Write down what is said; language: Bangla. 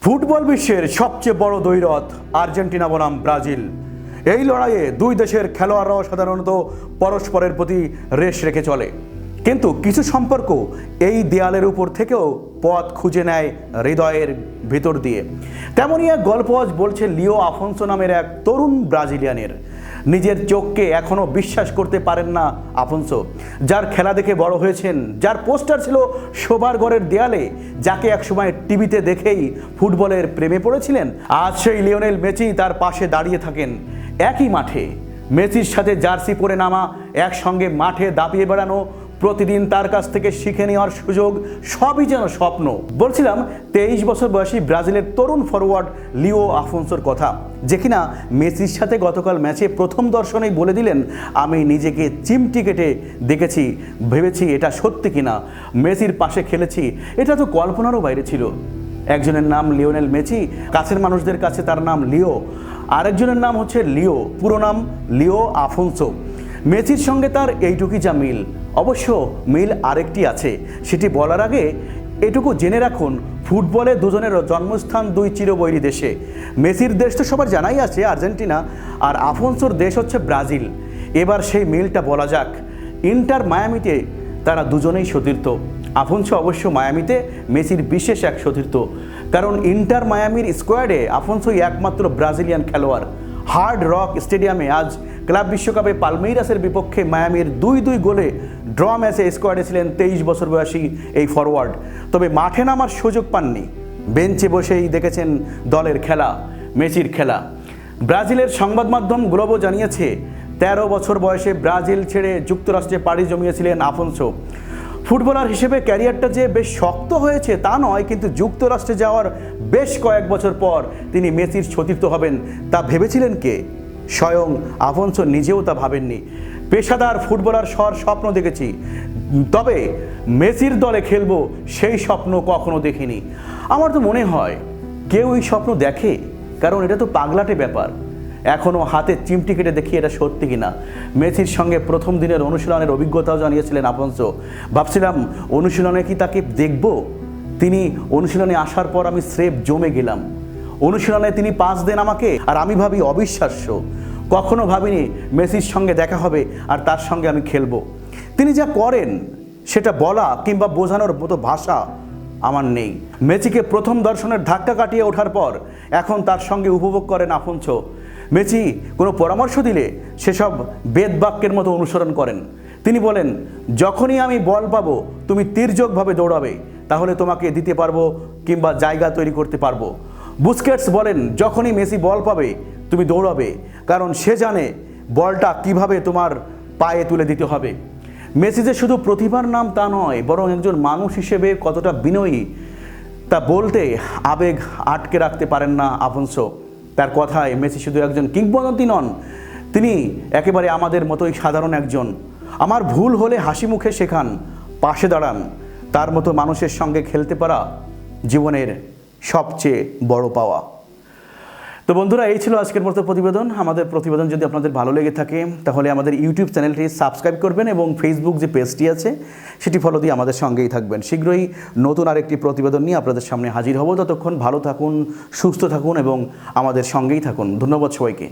ফুটবল বিশ্বের সবচেয়ে বড় দ্বৈরথ আর্জেন্টিনা বনাম ব্রাজিল। এই লড়াইয়ে দুই দেশের খেলোয়াড়রাও সাধারণত পরস্পরের প্রতি রেশ রেখে চলে, কিন্তু কিছু সম্পর্ক এই দেয়ালের উপর থেকেও পথ খুঁজে নেয় হৃদয়ের ভিতর দিয়ে। তেমনই এক গল্প আজ বলছে লিও আফোনসো নামের এক তরুণ ব্রাজিলিয়ানের। নিজের চোখকে এখনও বিশ্বাস করতে পারেন না আফোনসো, যার খেলা দেখে বড় হয়েছেন, যার পোস্টার ছিল শোবার ঘরের দেয়ালে, যাকে একসময় টিভিতে দেখেই ফুটবলের প্রেমে পড়েছিলেন। আজ সেই লিওনেল মেসি তার পাশে দাঁড়িয়ে থাকেন একই মাঠে। মেসির সাথে জার্সি পরে নামা, একসঙ্গে মাঠে দাপিয়ে বেড়ানো, প্রতিদিন তার কাছ থেকে শিখে নেওয়ার সুযোগ, সবই যেন স্বপ্ন। বলছিলাম 23 বছর বয়সী ব্রাজিলের তরুণ ফরওয়ার্ড লিও আফোনসোর কথা, যে কিনা মেসির সাথে গতকাল ম্যাচে প্রথম দর্শনেই বলে দিলেন, আমি নিজেকে চিমটি কেটে দেখেছি, ভেবেছি এটা সত্যি কিনা, মেসির পাশে খেলেছি, এটা তো কল্পনারও বাইরে ছিল। একজনের নাম লিওনেল মেসি, কাছের মানুষদের কাছে তার নাম লিও। আরেকজনের নাম হচ্ছে লিও, পুরো নাম লিও আফোনসো। মেসির সঙ্গে তার এইটুকুই যা মিল। অবশ্য মিল আরেকটি আছে, সেটি বলার আগে এটুকু জেনে রাখুন, ফুটবলে দুজনের জন্মস্থান দুই চিরবৈরী দেশে। মেসির দেশ তো সবার জানাই আছে আর্জেন্টিনা, আর আফোনসোর দেশ হচ্ছে ব্রাজিল। এবার সেই মিলটা বলা যাক। ইন্টার মায়ামিতে তারা দুজনেই সতীর্থ। আফোনসো অবশ্য মায়ামিতে মেসির বিশেষ এক সতীর্থ, কারণ ইন্টার মায়ামির স্কোয়াডে আফোনসোই একমাত্র ব্রাজিলিয়ান খেলোয়াড়। হার্ড রক স্টেডিয়ামে আজ ক্লাব বিশ্বকাপে পালমেইরাসের বিপক্ষে মায়ামির 2-2 গোলে ড্র ম্যাচে স্কোয়াডে ছিলেন 23 বছর বয়সী এই ফরওয়ার্ড। তবে মাঠে নামার সুযোগ পাননি, বেঞ্চে বসেই দেখেছেন দলের খেলা, মেসির খেলা। ব্রাজিলের সংবাদ মাধ্যম গ্লোবো জানিয়েছে, 13 বছর বয়সে ব্রাজিল ছেড়ে যুক্তরাষ্ট্রে পাড়ি জমিয়েছিলেন আফোনসো। ফুটবলার হিসেবে ক্যারিয়ারটা যে বেশ শক্ত হয়েছে তা নয়, কিন্তু যুক্তরাষ্ট্রে যাওয়ার বেশ কয়েক বছর পর তিনি মেসির সতীর্থ হবেন, তা ভেবেছিলেন কে? স্বয়ং আফোনসো নিজেও তা ভাবেননি। পেশাদার ফুটবলার স্বপ্ন দেখেছি, তবে মেসির দলে খেলবো সেই স্বপ্ন কখনো দেখিনি। আমার তো মনে হয় কেউ এই স্বপ্ন দেখে, কারণ এটা তো পাগলাটে ব্যাপার। এখনও হাতে চিমটি কেটে দেখি এটা সত্যি কিনা। মেসির সঙ্গে প্রথম দিনের অনুশীলনের অভিজ্ঞতাও জানিয়েছিলেন আফোনসো। ভাবছিলাম অনুশীলনে কি তাকে দেখব। তিনি অনুশীলনে আসার পর আমি স্রেফ জমে গেলাম। অনুশীলনে তিনি পাস দেন আমাকে, আর আমি ভাবি অবিশ্বাস্য। কখনো ভাবিনি মেসির সঙ্গে দেখা হবে আর তার সঙ্গে আমি খেলবো। তিনি যা করেন সেটা বলা কিংবা বোঝানোর মতো ভাষা আমার নেই। মেসিকে প্রথম দর্শনের ধাক্কা কাটিয়ে ওঠার পর এখন তার সঙ্গে উপভোগ করেন আফোনসো। মেসি কোনো পরামর্শ দিলে সেসব বেদবাক্যের মতো অনুসরণ করেন। তিনি বলেন, যখনই আমি বল পাবো তুমি তির্যকভাবে দৌড়াবে, তাহলে তোমাকে দিতে পারবো কিংবা জায়গা তৈরি করতে পারবো। বুস্কেটস বলেন, যখনই মেসি বল পাবে তুমি দৌড়াবে, কারণ সে জানে বলটা কিভাবে তোমার পায়ে তুলে দিতে হবে। মেসি যে শুধু প্রতিভার নাম তা নয়, বরং একজন মানুষ হিসেবে কতটা বিনয়ী তা বলতে আবেগ আটকে রাখতে পারেন না আফোনসো। তার কথায় মেসি শুধু একজন কিংবদন্তি নন, তিনি একেবারে আমাদের মতোই সাধারণ একজন। আমার ভুল হলে হাসি মুখে শেখান, পাশে দাঁড়ান। তার মতো মানুষের সঙ্গে খেলতে পারা জীবনের সবচেয়ে বড় পাওয়া। তো বন্ধুরা, এই ছিল আজকের মতো প্রতিবেদন। আমাদের প্রতিবেদন যদি আপনাদের ভালো লেগে থাকে তাহলে আমাদের ইউটিউব চ্যানেলটি সাবস্ক্রাইব করবেন এবং ফেসবুক যে পেজটি আছে সেটি ফলো দিয়ে আমাদের সঙ্গেই থাকবেন। শীঘ্রই নতুন আরেকটি প্রতিবেদন নিয়ে আপনাদের সামনে হাজির হব। ততক্ষণ ভালো থাকুন, সুস্থ থাকুন এবং আমাদের সঙ্গেই থাকুন। ধন্যবাদ সবাইকে।